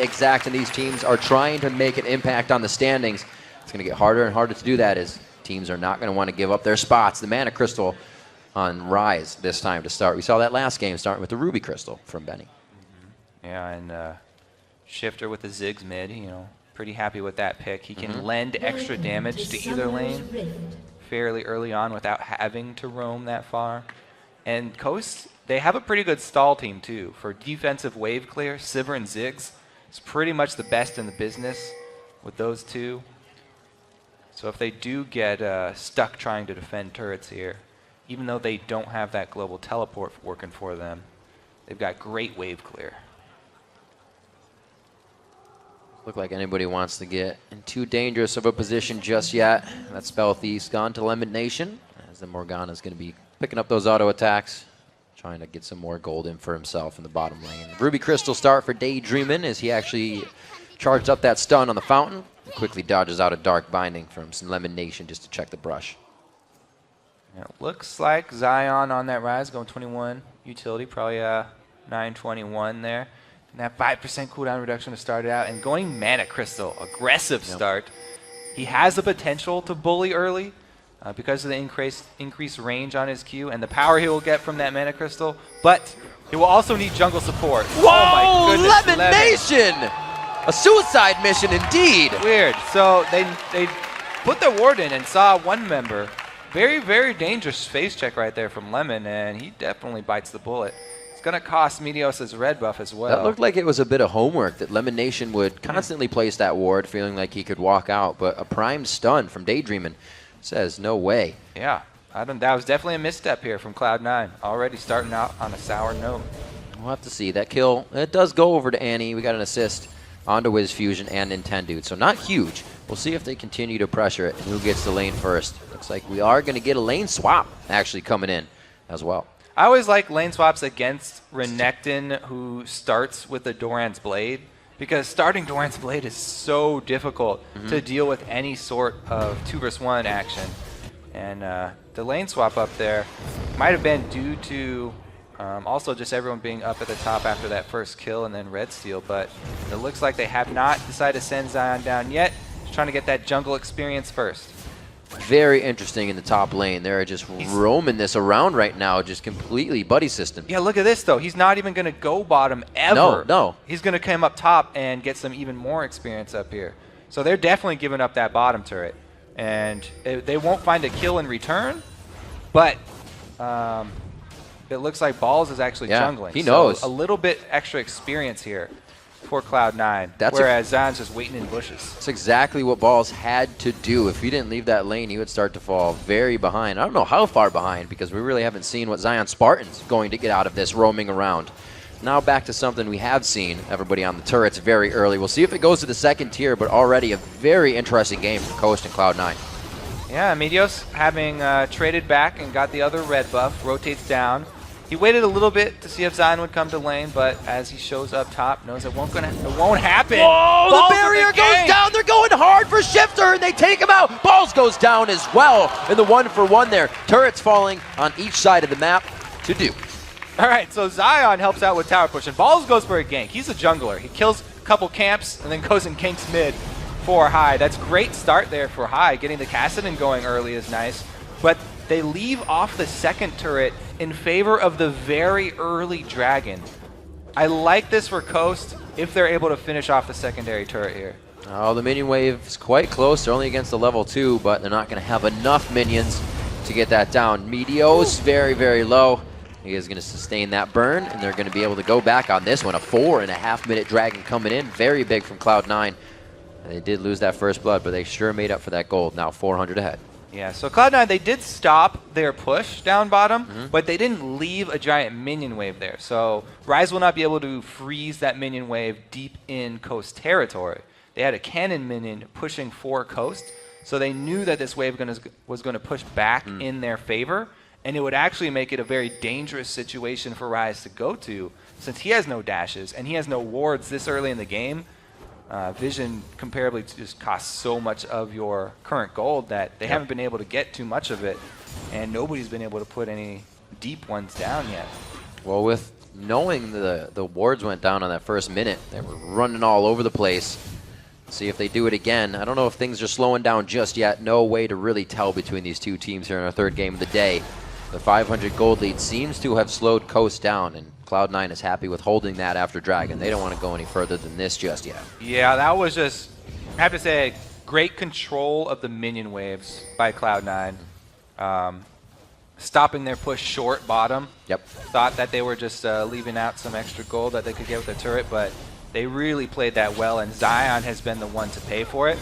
exact, and these teams are trying to make an impact on the standings. It's going to get harder and harder to do that as teams are not going to want to give up their spots. The Mana Crystal on Rise this time to start. We saw that last game starting with the Ruby Crystal from Benny. Yeah, and Shifter with the Ziggs mid, you know, pretty happy with that pick. He can lend extra damage to either lane fairly early on without having to roam that far. And Coast, they have a pretty good stall team too. For defensive wave clear, Sivir and Ziggs is pretty much the best in the business with those two. So if they do get stuck trying to defend turrets here, even though they don't have that global teleport working for them, they've got great wave clear. Look like anybody wants to get in too dangerous of a position just yet. That Spell Thief's gone to Lemon Nation, as the Morgana's going to be picking up those auto attacks, trying to get some more gold in for himself in the bottom lane. Ruby Crystal start for Daydreamin' as he actually charged up that stun on the fountain. Quickly dodges out a Dark Binding from some Lemon Nation just to check the brush. Yeah, looks like Zion on that Rise going 21 utility, probably 921 there. And that 5% cooldown reduction to start it out. And going Mana Crystal, aggressive start. He has the potential to bully early because of the increased range on his Q and the power he will get from that Mana Crystal. But he will also need jungle support. Whoa! Oh my goodness, Lemon Nation! A suicide mission indeed. Weird. So they put their ward in and saw one member. Very, very dangerous face check right there from Lemon, and he definitely bites the bullet. It's going to cost Meteos' red buff as well. That looked like it was a bit of homework that Lemon Nation would constantly place that ward, feeling like he could walk out, but a prime stun from Daydreamin' says no way. Yeah, that was definitely a misstep here from Cloud9, already starting out on a sour note. We'll have to see. That kill, it does go over to Annie. We got an assist onto Wiz Fusion and Nintendude, so not huge. We'll see if they continue to pressure it and who gets the lane first. Looks like we are going to get a lane swap actually coming in as well. I always like lane swaps against Renekton, who starts with the Doran's Blade, because starting Doran's Blade is so difficult to deal with any sort of 2v1 action. And the lane swap up there might have been due to also just everyone being up at the top after that first kill and then red steal, but it looks like they have not decided to send Zion down yet. Just trying to get that jungle experience first. Very interesting in the top lane. They're just roaming this around right now, just completely buddy system. Yeah, look at this, though. He's not even going to go bottom ever. No. He's going to come up top and get some even more experience up here. So they're definitely giving up that bottom turret. And they won't find a kill in return, but it looks like Balls is actually jungling. He knows. So a little bit extra experience here for Cloud9, whereas Zion's just waiting in bushes. That's exactly what Balls had to do. If he didn't leave that lane, he would start to fall very behind. I don't know how far behind, because we really haven't seen what Zion Spartan's going to get out of this roaming around. Now back to something we have seen, everybody on the turrets very early. We'll see if it goes to the second tier, but already a very interesting game for Coast and Cloud9. Yeah, Meteos having traded back and got the other red buff, rotates down. He waited a little bit to see if Zion would come to lane, but as he shows up top, knows it won't happen. Whoa, Balls the barrier goes down. They're going hard for Shifter, and they take him out. Balls goes down as well in the 1-for-1 there. Turrets falling on each side of the map to do. All right, so Zion helps out with tower push, and Balls goes for a gank. He's a jungler. He kills a couple camps and then goes and ganks mid for High. That's great start there for High. Getting the Kassadin going early is nice, but they leave off the second turret in favor of the very early dragon. I like this for Coast if they're able to finish off the secondary turret here. Oh, the minion wave is quite close. They're only against the level 2, but they're not going to have enough minions to get that down. Meteos very, very low. He is going to sustain that burn, and they're going to be able to go back on this one. A 4.5-minute dragon coming in. Very big from Cloud9. They did lose that first blood, but they sure made up for that gold. Now 400 ahead. Yeah, so Cloud9, they did stop their push down bottom, but they didn't leave a giant minion wave there. So Rise will not be able to freeze that minion wave deep in Coast territory. They had a cannon minion pushing for Coast, so they knew that this wave was going to push back in their favor, and it would actually make it a very dangerous situation for Rise to go to, since he has no dashes and he has no wards this early in the game. Vision comparably just costs so much of your current gold that they haven't been able to get too much of it, and nobody's been able to put any deep ones down yet. Well, with knowing the wards went down on that first minute, they were running all over the place. See if they do it again. I don't know if things are slowing down just yet. No way to really tell between these two teams here in our third game of the day. The 500 gold lead seems to have slowed Coast down, and Cloud9 is happy with holding that after Dragon. They don't want to go any further than this just yet. Yeah, that was just, I have to say, great control of the minion waves by Cloud9. Stopping their push short bottom. Yep. Thought that they were just leaving out some extra gold that they could get with their turret, but they really played that well, and Zion has been the one to pay for it.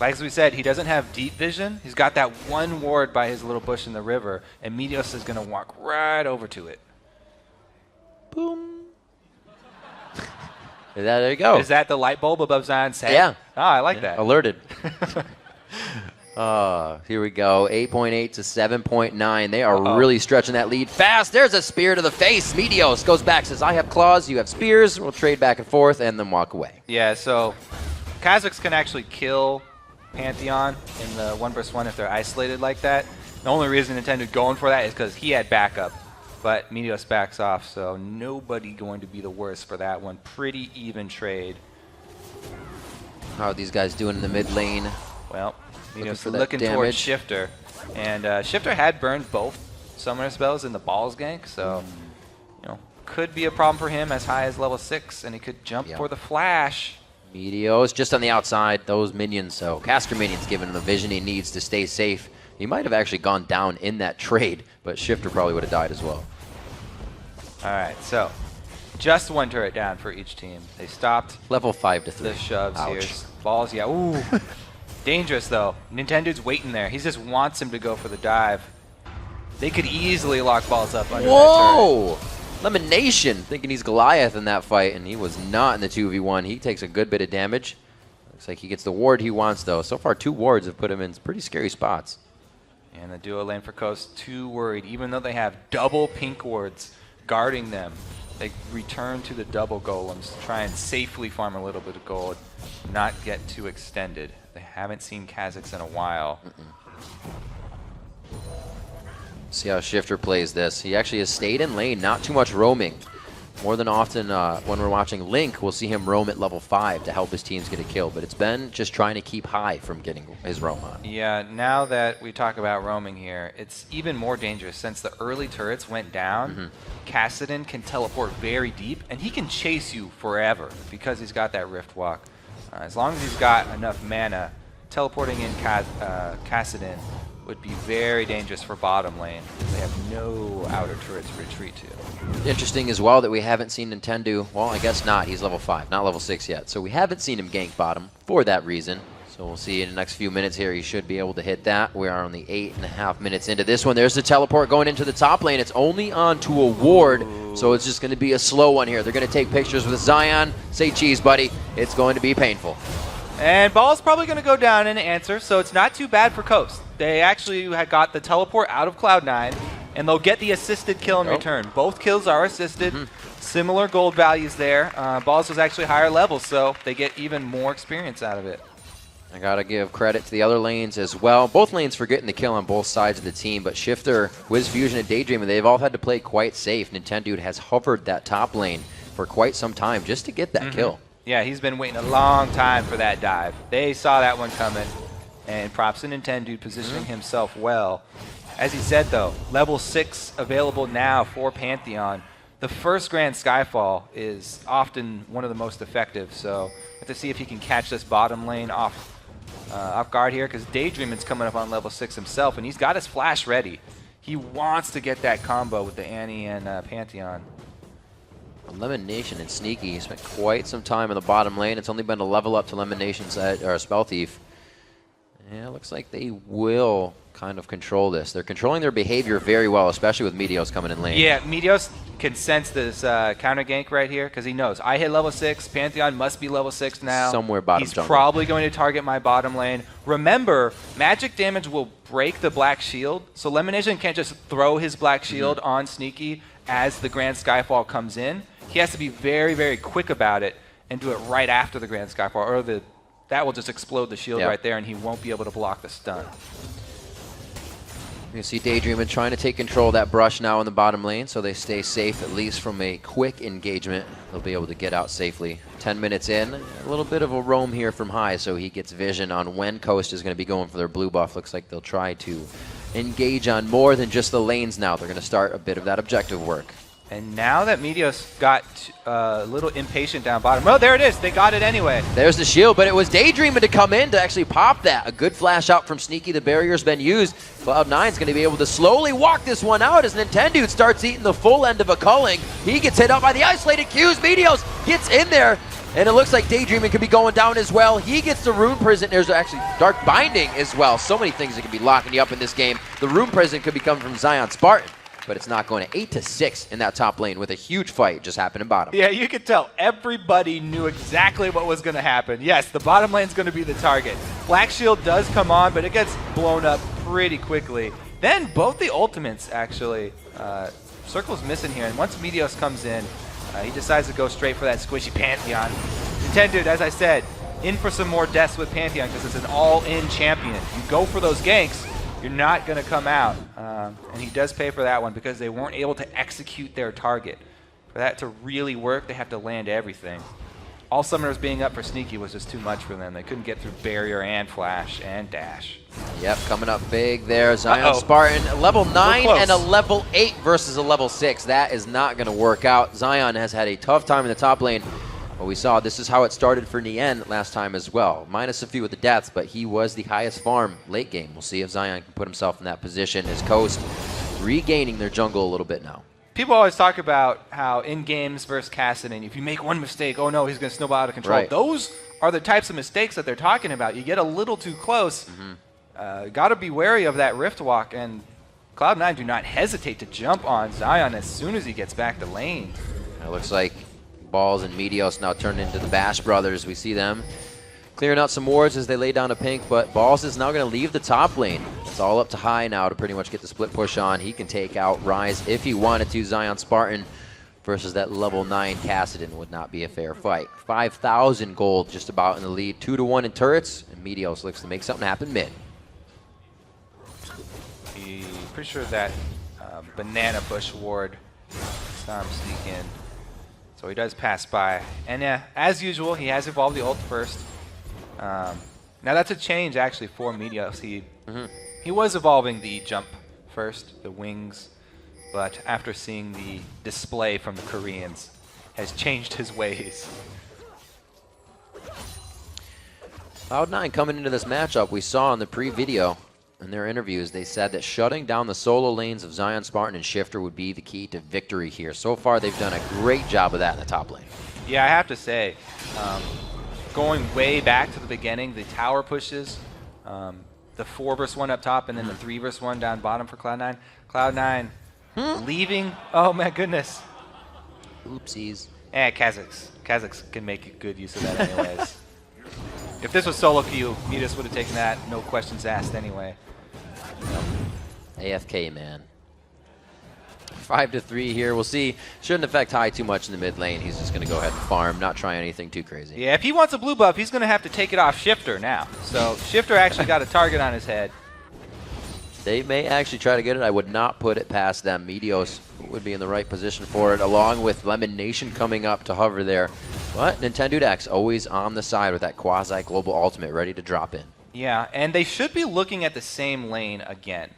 Like as we said, he doesn't have deep vision. He's got that one ward by his little bush in the river, and Meteos is going to walk right over to it. Boom. There you go. Is that the light bulb above Zion's head? Yeah. Oh, I like that. Alerted. Here we go. 8.8 to 7.9. They are really stretching that lead fast. There's a spear to the face. Meteos goes back, says, I have claws, you have spears. We'll trade back and forth and then walk away. Yeah, so Kha'Zix can actually kill Pantheon in the 1v1 if they're isolated like that. The only reason Nintendo going for that is because he had backup. But Meteos backs off, so nobody going to be the worst for that one. Pretty even trade. How are these guys doing in the mid lane? Well, Meteos looking looking towards Shifter. And Shifter had burned both summoner spells in the balls gank, so you know, could be a problem for him as high as level 6, and he could jump for the flash. Meteos just on the outside, those minions, so caster minions giving him the vision he needs to stay safe. He might have actually gone down in that trade, but Shifter probably would have died as well. All right, so just one turret down for each team. They stopped Level 5 to 3. the shoves Ouch. here. Balls, yeah, ooh. Dangerous, though. Nintendo's waiting there. He just wants him to go for the dive. They could easily lock balls up under that Whoa! Elimination, thinking he's Goliath in that fight, and he was not in the 2v1. He takes a good bit of damage. Looks like he gets the ward he wants, though. So far, 2 wards have put him in pretty scary spots. And the duo lane for Coast, too worried. Even though they have double pink wards guarding them, they return to the double golems to try and safely farm a little bit of gold, not get too extended. They haven't seen Kha'Zix in a while. See how Shifter plays this. He actually has stayed in lane, not too much roaming. More than often, when we're watching Link, we'll see him roam at level 5 to help his teams get a kill. But it's been just trying to keep high from getting his roam on. Yeah, now that we talk about roaming here, it's even more dangerous since the early turrets went down. Kassadin can teleport very deep, and he can chase you forever because he's got that Rift Walk. As long as he's got enough mana, teleporting in Kassadin would be very dangerous for bottom lane. They have no outer turret to retreat to. Interesting as well that we haven't seen Nintendo. Well, I guess not. He's level 5, not level 6 yet. So we haven't seen him gank bottom for that reason. So we'll see in the next few minutes here. He should be able to hit that. We are only 8.5 minutes into this one. There's the teleport going into the top lane. It's only onto a ward, so it's just going to be a slow one here. They're going to take pictures with Zion. Say cheese, buddy. It's going to be painful. And Ball's probably going to go down in answer, so it's not too bad for Coast. They actually had got the teleport out of Cloud9, and they'll get the assisted kill in return. Both kills are assisted. Similar gold values there. Balls was actually higher level, so they get even more experience out of it. I got to give credit to the other lanes as well. Both lanes for getting the kill on both sides of the team, but Shifter, Wiz Fusion, and Daydreamer, they've all had to play quite safe. Nintendo has hovered that top lane for quite some time just to get that kill. Yeah, he's been waiting a long time for that dive. They saw that one coming, and props to Nintendo positioning himself well. As he said, though, level 6 available now for Pantheon. The first Grand Skyfall is often one of the most effective, so we have to see if he can catch this bottom lane off guard here, because Daydreamon's coming up on level 6 himself, and he's got his flash ready. He wants to get that combo with the Annie and Pantheon. Elimination and Sneaky spent quite some time in the bottom lane. It's only been a level up to Elimination's Spell Thief. Yeah, it looks like they will kind of control this. They're controlling their behavior very well, especially with Meteos coming in lane. Yeah, Meteos can sense this counter gank right here because he knows I hit level 6. Pantheon must be level 6 now. Somewhere bottom He's jungle. probably going to target my bottom lane. Remember, magic damage will break the black shield, so Elimination can't just throw his black shield on Sneaky as the Grand Skyfall comes in. He has to be very, very quick about it and do it right after the Grand Skyfall, or that will just explode the shield right there, and he won't be able to block the stun. You see Daydreamin' trying to take control of that brush now in the bottom lane, so they stay safe, at least from a quick engagement. They'll be able to get out safely. 10 minutes in, a little bit of a roam here from High, so he gets vision on when Coast is going to be going for their blue buff. Looks like they'll try to engage on more than just the lanes now. They're going to start a bit of that objective work. And now that Meteos got a little impatient down bottom. Oh, there it is. They got it anyway. There's the shield, but it was Daydreamin' to come in to actually pop that. A good flash out from Sneaky. The barrier's been used. Cloud9's going to be able to slowly walk this one out as Nintendo starts eating the full end of a culling. He gets hit up by the isolated Qs. Meteos gets in there, and it looks like Daydreamin' could be going down as well. He gets the Rune Prison. There's actually Dark Binding as well. So many things that can be locking you up in this game. The Rune Prison could be coming from Zion Spartan, but it's not going to. 8-6 in that top lane with a huge fight just happening bottom. Yeah, you could tell everybody knew exactly what was going to happen. Yes, the bottom lane's going to be the target. Black Shield does come on, but it gets blown up pretty quickly. Then both the ultimates, actually. Circle's missing here, and once Meteos comes in, he decides to go straight for that squishy Pantheon. Nintendo, as I said, in for some more deaths with Pantheon because it's an all-in champion. You go for those ganks, you're not going to come out. And he does pay for that one because they weren't able to execute their target. For that to really work, they have to land everything. All summoners being up for Sneaky was just too much for them. They couldn't get through barrier and flash and dash. Yep, coming up big there. Zion Spartan, a level 9 and a level 8 versus a level 6. That is not going to work out. Zion has had a tough time in the top lane. But we saw this is how it started for Nien last time as well. Minus a few with the deaths, but he was the highest farm late game. We'll see if Zion can put himself in that position as Coast regaining their jungle a little bit now. People always talk about how in games versus Kassadin, if you make one mistake, oh no, he's going to snowball out of control. Right. Those are the types of mistakes that they're talking about. You get a little too close. Got to be wary of that Rift Walk, and Cloud9 do not hesitate to jump on Zion as soon as he gets back to lane. It looks like Balls and Meteos now turned into the Bash Brothers. We see them clearing out some wards as they lay down a pink, but Balls is now going to leave the top lane. It's all up to High now to pretty much get the split push on. He can take out Rise if he wanted to. Zion Spartan versus that level 9 Kassadin would not be a fair fight. 5,000 gold just about in the lead. 2-1 in turrets, and Meteos looks to make something happen mid. Pretty sure that banana bush ward saw him sneak in. So he does pass by. And yeah, as usual, he has evolved the ult first. Now that's a change actually for Meteos. He was evolving the jump first, the wings, but after seeing the display from the Koreans, has changed his ways. Cloud9 coming into this matchup, we saw in the pre-video in their interviews, they said that shutting down the solo lanes of Zion Spartan and Shifter would be the key to victory here. So far, they've done a great job of that in the top lane. Yeah, I have to say, going way back to the beginning, the tower pushes, the 4 versus 1 up top, and then the 3 versus 1 down bottom for Cloud9. Cloud9 leaving. Oh my goodness. Oopsies. Kazakhs can make good use of that anyways. If this was solo queue, Meteos would have taken that, no questions asked anyway. AFK, man. 5-3 here. We'll see. Shouldn't affect High too much in the mid lane. He's just going to go ahead and farm, not try anything too crazy. Yeah, if he wants a blue buff, he's going to have to take it off Shifter now. So Shifter actually got a target on his head. They may actually try to get it. I would not put it past them. Meteos would be in the right position for it, along with Lemon Nation coming up to hover there. But Nintendo X always on the side with that quasi-global ultimate ready to drop in. Yeah, and they should be looking at the same lane again.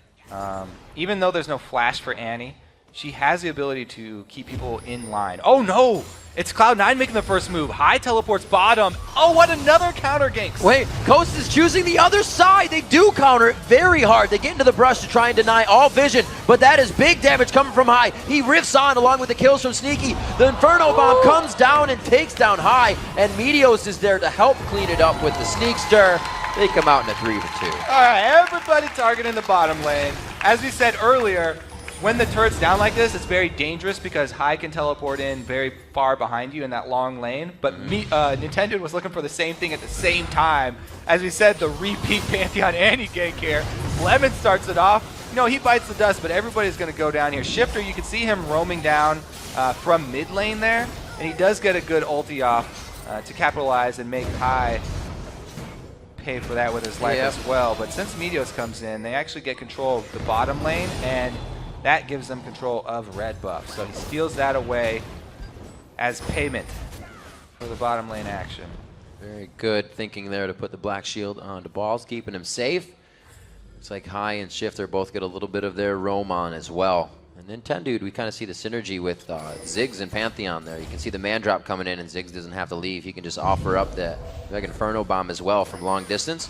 Even though there's no flash for Annie, she has the ability to keep people in line. Oh no! It's Cloud9 making the first move. High teleports bottom. Oh, what another counter gank. Wait, Coast is choosing the other side. They do counter it very hard. They get into the brush to try and deny all vision, but that is big damage coming from High. He riffs on along with the kills from Sneaky. The Inferno Bomb comes down and takes down High, and Meteos is there to help clean it up with the Sneakster. They come out in a 3-2. All right, everybody targeting the bottom lane. As we said earlier, when the turret's down like this, it's very dangerous because High can teleport in very far behind you in that long lane. But Nintendo was looking for the same thing at the same time. As we said, the repeat Pantheon Annie gank here. Lemon starts it off. You know, he bites the dust, but everybody's going to go down here. Shifter, you can see him roaming down from mid lane there. And he does get a good ulti off to capitalize and make High pay for that with his life as well. But since Meteos comes in, they actually get control of the bottom lane, and that gives them control of red buff. So he steals that away as payment for the bottom lane action. Very good thinking there to put the black shield onto balls, keeping him safe. Looks like High and Shifter both get a little bit of their roam on as well. And then 10 Dude, we kind of see the synergy with Ziggs and Pantheon there. You can see the man drop coming in, and Ziggs doesn't have to leave. He can just offer up the Mega Inferno Bomb as well from long distance.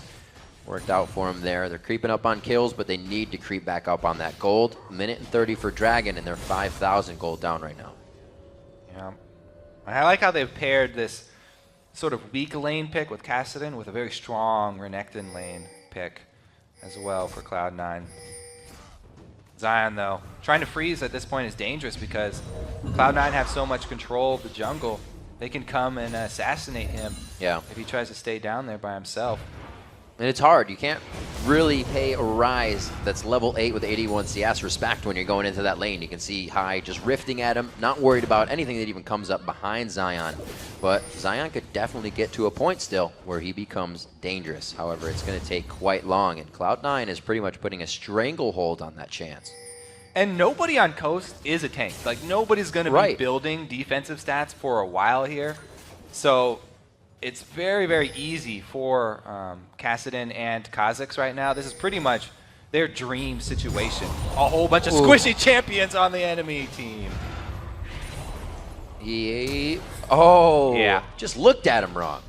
Worked out for him there. They're creeping up on kills, but they need to creep back up on that gold. 1:30 for Dragon, and they're 5,000 gold down right now. Yeah. I like how they've paired this sort of weak lane pick with Kassadin with a very strong Renekton lane pick as well for Cloud9. Zion, though, trying to freeze at this point is dangerous because Cloud9 have so much control of the jungle. They can come and assassinate him if he tries to stay down there by himself. And it's hard. You can't really pay a Rise that's level 8 with 81 CS respect when you're going into that lane. You can see High just rifting at him, not worried about anything that even comes up behind Zion. But Zion could definitely get to a point still where he becomes dangerous. However, it's going to take quite long, and Cloud9 is pretty much putting a stranglehold on that chance. And nobody on Coast is a tank. Like, nobody's going to be building defensive stats for a while here. So it's very, very easy for Kassadin and Kha'Zix right now. This is pretty much their dream situation. A whole bunch of squishy champions on the enemy team. Just looked at him wrong.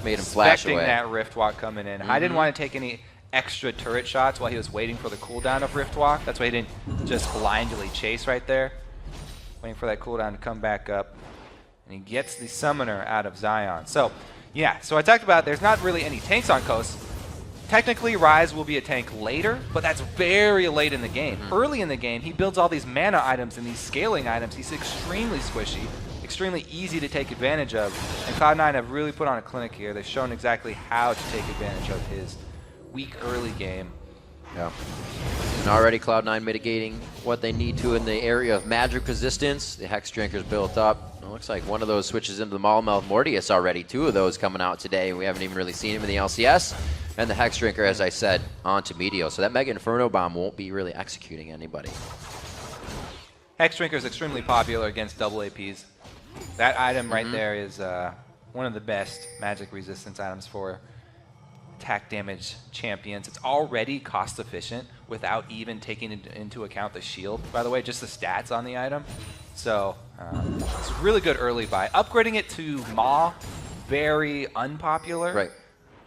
Made him flash away. Expecting that Rift Walk coming in. I didn't want to take any extra turret shots while he was waiting for the cooldown of Rift Walk. That's why he didn't just blindly chase right there. Waiting for that cooldown to come back up. And he gets the summoner out of Zion. So, yeah, so I talked about there's not really any tanks on Coast. Technically, Rise will be a tank later, but that's very late in the game. Early in the game, he builds all these mana items and these scaling items. He's extremely squishy, extremely easy to take advantage of. And Cloud9 have really put on a clinic here. They've shown exactly how to take advantage of his weak early game. Yeah. And already Cloud9 mitigating what they need to in the area of magic resistance. The Hex Drinker's built up. It looks like one of those switches into the Maulmouth Mortius already. 2 of those coming out today. We haven't even really seen him in the LCS. And the Hex Drinker, as I said, onto Meteos. So that Mega Inferno Bomb won't be really executing anybody. Hex Drinker is extremely popular against double APs. That item right there is one of the best magic resistance items for attack damage champions. It's already cost efficient without even taking into account the shield, by the way, just the stats on the item. So it's a really good early buy. Upgrading it to Maw, very unpopular. Right.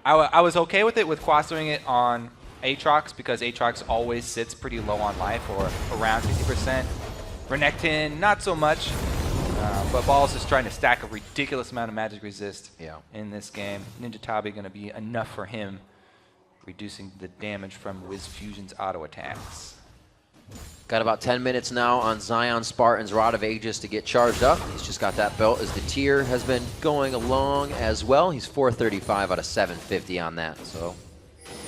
I was okay with it with Quassoing it on Aatrox because Aatrox always sits pretty low on life, or around 50%. Renekton, not so much. But Ball's just trying to stack a ridiculous amount of magic resist in this game. Ninja Tabi going to be enough for him, reducing the damage from Wiz Fusion's auto attacks. Got about 10 minutes now on Zion Spartan's Rod of Ages to get charged up. He's just got that belt as the tier has been going along as well. He's 435 out of 750 on that. So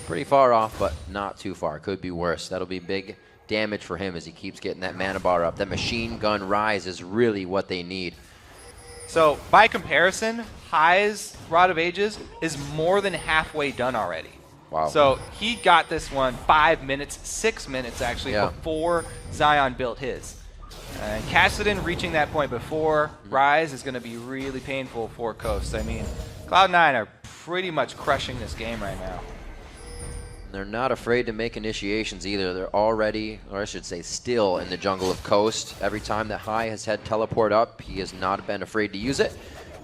pretty far off, but not too far. Could be worse. That'll be big damage for him as he keeps getting that mana bar up. That machine gun rise is really what they need. So by comparison, High's Rod of Ages is more than halfway done already. Wow. So he got this one 5 minutes, 6 minutes actually, before Zion built his. And Kassadin reaching that point before Rise is going to be really painful for Coast. I mean, Cloud9 are pretty much crushing this game right now. They're not afraid to make initiations either. They're already, or I should say still, in the jungle of Coast. Every time that High has had teleport up, he has not been afraid to use it.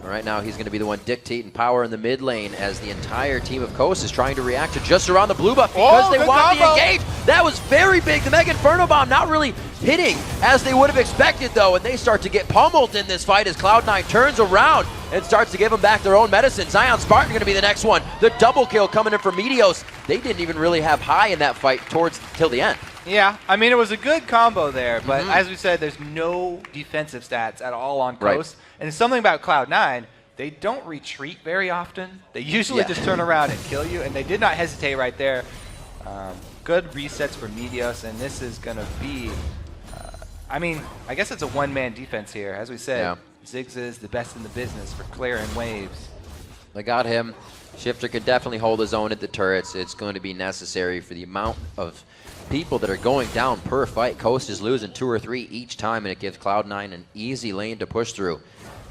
Right now, he's going to be the one dictating power in the mid lane as the entire team of Coast is trying to react to just around the blue buff because they want the engage. That was very big. The Mega Inferno Bomb not really hitting as they would have expected, though, and they start to get pummeled in this fight as Cloud9 turns around and starts to give them back their own medicine. Zion Spartan going to be the next one. The double kill coming in from Meteos. They didn't even really have High in that fight till the end. Yeah, I mean, it was a good combo there, but as we said, there's no defensive stats at all on Coast. And it's something about Cloud9, they don't retreat very often. They usually just turn around and kill you, and they did not hesitate right there. Good resets for Meteos, and this is going to be, I mean, I guess it's a one-man defense here. As we said, Ziggs is the best in the business for clearing waves. They got him. Shifter could definitely hold his own at the turrets. It's going to be necessary for the amount of people that are going down per fight. Coast is losing 2 or 3 each time, and it gives Cloud9 an easy lane to push through.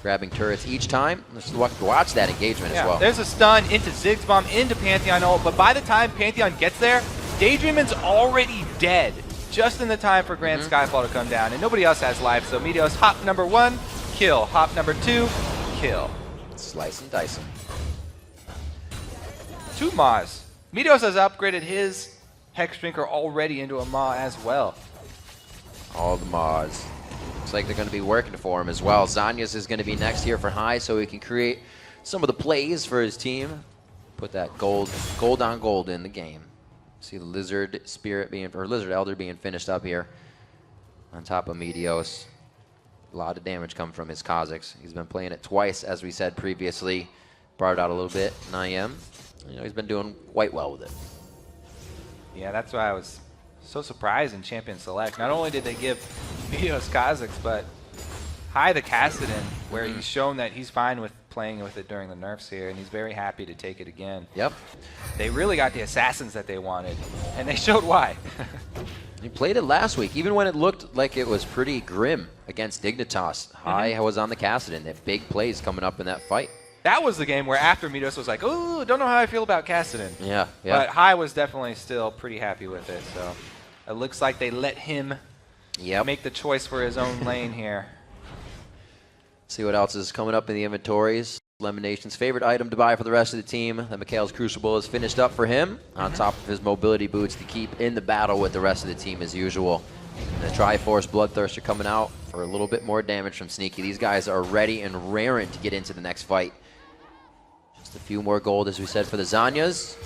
Grabbing turrets each time. Let's watch that engagement as well. There's a stun into Ziggs bomb, into Pantheon ult, but by the time Pantheon gets there, Daydreamin's already dead, just in the time for Grand Skyfall to come down, and nobody else has life, so Meteos hop number 1, kill. Hop number 2, kill. Slice and dice him. 2 Maws. Meteos has upgraded his Hex Drinker already into a Maw as well. All the Maws. Looks like they're going to be working for him as well. Zanyas is going to be next here for High, so he can create some of the plays for his team. Put that gold on gold in the game. See the Lizard Spirit Lizard Elder being finished up here on top of Meteos. A lot of damage coming from his Kha'Zix. He's been playing it twice, as we said previously. Brought it out a little bit in IM. You know, he's been doing quite well with it. Yeah, that's why I was so surprised in Champion Select. Not only did they give Meteos Kha'Zix, but High the Kassadin, where he's shown that he's fine with playing with it during the nerfs here, and he's very happy to take it again. Yep. They really got the assassins that they wanted, and they showed why. He played it last week, even when it looked like it was pretty grim against Dignitas. High was on the Kassadin. They have big plays coming up in that fight. That was the game where after Meteos was like, "Ooh, don't know how I feel about Kassadin." Yeah. But High was definitely still pretty happy with it, so it looks like they let him make the choice for his own lane here. See what else is coming up in the inventories. Lemonation's favorite item to buy for the rest of the team. The Mikhail's Crucible is finished up for him, on top of his mobility boots to keep in the battle with the rest of the team as usual. The Triforce Bloodthirster coming out for a little bit more damage from Sneaky. These guys are ready and raring to get into the next fight. Just a few more gold, as we said, for the Zanyas.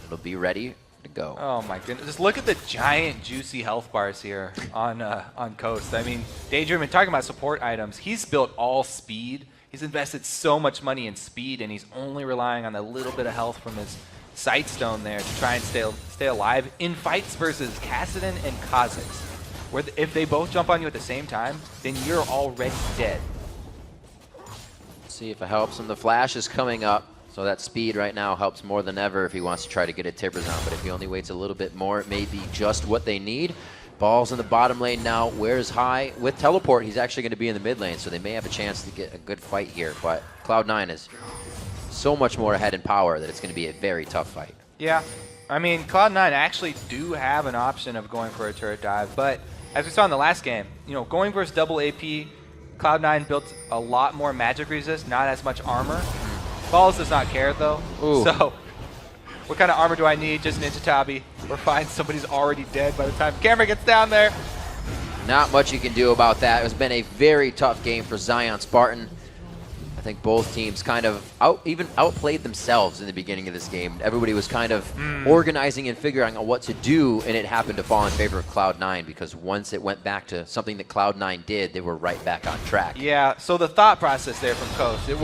It'll be ready to go. Oh my goodness! Just look at the giant, juicy health bars here on Coast. I mean, Daydreamin, talking about support items, he's built all speed. He's invested so much money in speed, and he's only relying on a little bit of health from his Sightstone there to try and stay alive in fights versus Kassadin and Kha'Zix, where if they both jump on you at the same time, then you're already dead. Let's see if it helps him. The flash is coming up, so that speed right now helps more than ever if he wants to try to get a Tibbers on, but if he only waits a little bit more, it may be just what they need. Ball's in the bottom lane now. Where's High? With teleport, he's actually going to be in the mid lane, so they may have a chance to get a good fight here. But Cloud9 is so much more ahead in power that it's going to be a very tough fight. Yeah. I mean, Cloud9 actually do have an option of going for a turret dive, but as we saw in the last game, you know, going versus double AP, Cloud9 built a lot more magic resist, not as much armor. Balls does not care, though. Ooh. So what kind of armor do I need? Just Ninja Tabi. We're fine. Somebody's already dead by the time camera gets down there. Not much you can do about that. It's been a very tough game for Zion Spartan. I think both teams kind of outplayed themselves in the beginning of this game. Everybody was kind of organizing and figuring out what to do, and it happened to fall in favor of Cloud9 because once it went back to something that Cloud9 did, they were right back on track. Yeah, so the thought process there from Coast, it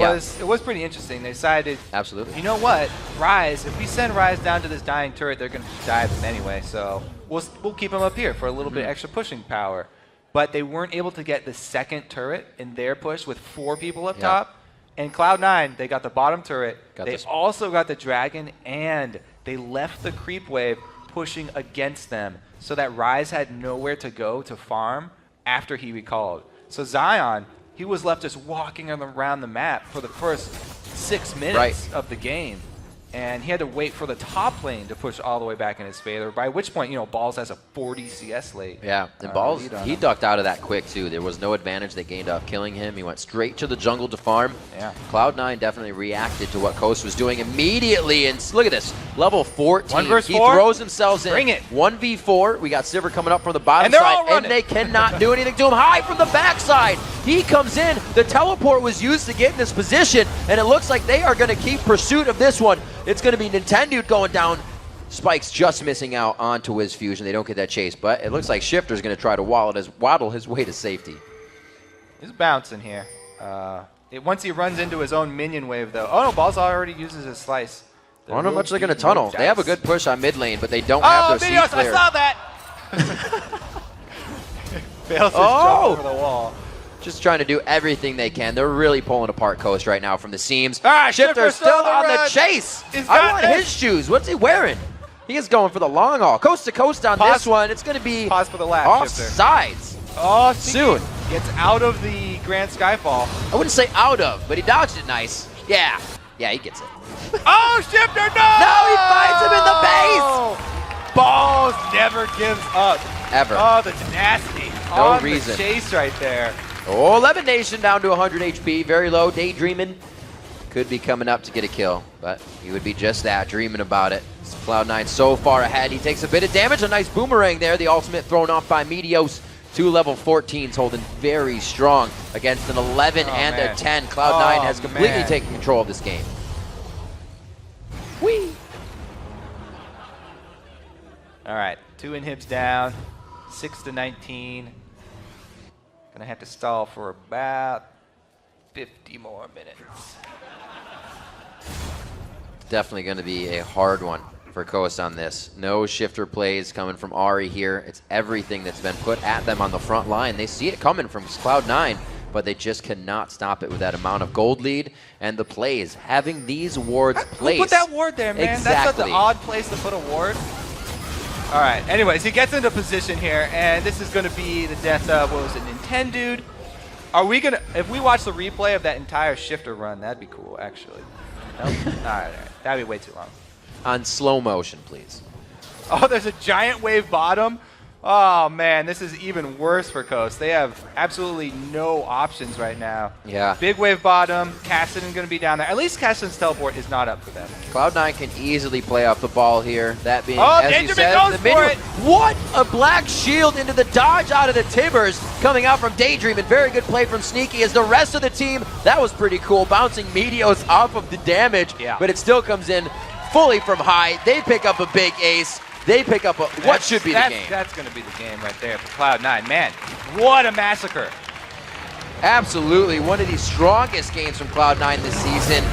was pretty interesting. They decided, absolutely, you know what, Ryze, if we send Ryze down to this dying turret, they're going to dive him anyway, so we'll keep him up here for a little bit extra pushing power. But they weren't able to get the second turret in their push with 4 people up top. And Cloud9, they got the bottom turret. They also got the dragon, and they left the creep wave pushing against them so that Ryze had nowhere to go to farm after he recalled. So Zion, he was left just walking around the map for the first 6 minutes of the game. And he had to wait for the top lane to push all the way back in his favor, by which point, you know, Balls has a 40 CS late. Yeah, and Balls, he ducked out of that quick, too. There was no advantage they gained off killing him. He went straight to the jungle to farm. Yeah. Cloud9 definitely reacted to what Coast was doing immediately, and look at this. Level 14. 1 versus 4. He throws himself in. Bring it. 1v4. We got Sivir coming up from the bottom and they're side, all running. and they cannot do anything to him. High from the backside. He comes in. The teleport was used to get in this position, and it looks like they are going to keep pursuit of this one. It's going to be Nintendo going down. Spike's just missing out onto Wiz Fusion. They don't get that chase, but it looks like Shifter's going to try to waddle his way to safety. He's bouncing here. Once he runs into his own minion wave, though. Oh, no, Balls already uses his slice. I don't know how much they're going to tunnel. They have a good push on mid lane, but they don't have their Meteos, C clear. I saw that! Fails his jump over the wall. just trying to do everything they can. They're really pulling apart Coast right now from the seams. Ah, Shifter still on the chase. I want his shoes. What's he wearing? He is going for the long haul. Coast to coast on this one. It's going to be pause for the lap, off Shifter. sides. Oh, soon. Gets out of the Grand Skyfall. I wouldn't say out of, but he dodged it nice. Yeah. Yeah, he gets it. Oh, Shifter, no! No, he finds him in the base! Balls never gives up. Ever. Oh, the tenacity. No on reason. The chase right there. Oh, Lemon Nation down to 100 HP. Very low. Daydreaming. Could be coming up to get a kill, but he would be just that, dreaming about it. Cloud9 so far ahead. He takes a bit of damage. A nice boomerang there. The ultimate thrown off by Meteos. 2 level 14s holding very strong against an 11 and man. a 10. Cloud9 has completely man. taken control of this game. Whee! All right, 2 inhibs down, 6 to 19. Gonna have to stall for about 50 more minutes. Definitely going to be a hard one for Coast on this. No shifter plays coming from Ari here. It's everything that's been put at them on the front line. They see it coming from Cloud9, but they just cannot stop it with that amount of gold lead and the plays. Having these wards placed. Put that ward there, man. Exactly. That's such an odd place to put a ward. All right, anyways, he gets into position here, and this is going to be the death of, what was it, Nintendude? Are we going to, if we watch the replay of that entire shifter run, that'd be cool, actually. Nope. All right. That'd be way too long. On slow motion, please. Oh, there's a giant wave bottom. Oh, man, this is even worse for Coast. They have absolutely no options right now. Yeah. Big wave bottom. Cassidy's going to be down there. At least Cassidy's teleport is not up for them. Cloud9 can easily play off the ball here. That being, Oh, as you Benjamin said, goes the for minion. it. What a black shield into the dodge out of the Timbers coming out from Daydream. And very good play from Sneaky as the rest of the team. That was pretty cool, bouncing Meteos off of the damage. Yeah. But it still comes in fully from high. They pick up a big ace. They pick up what should be the game. That's going to be the game right there for Cloud9. Man, what a massacre. Absolutely. One of the strongest games from Cloud9 this season.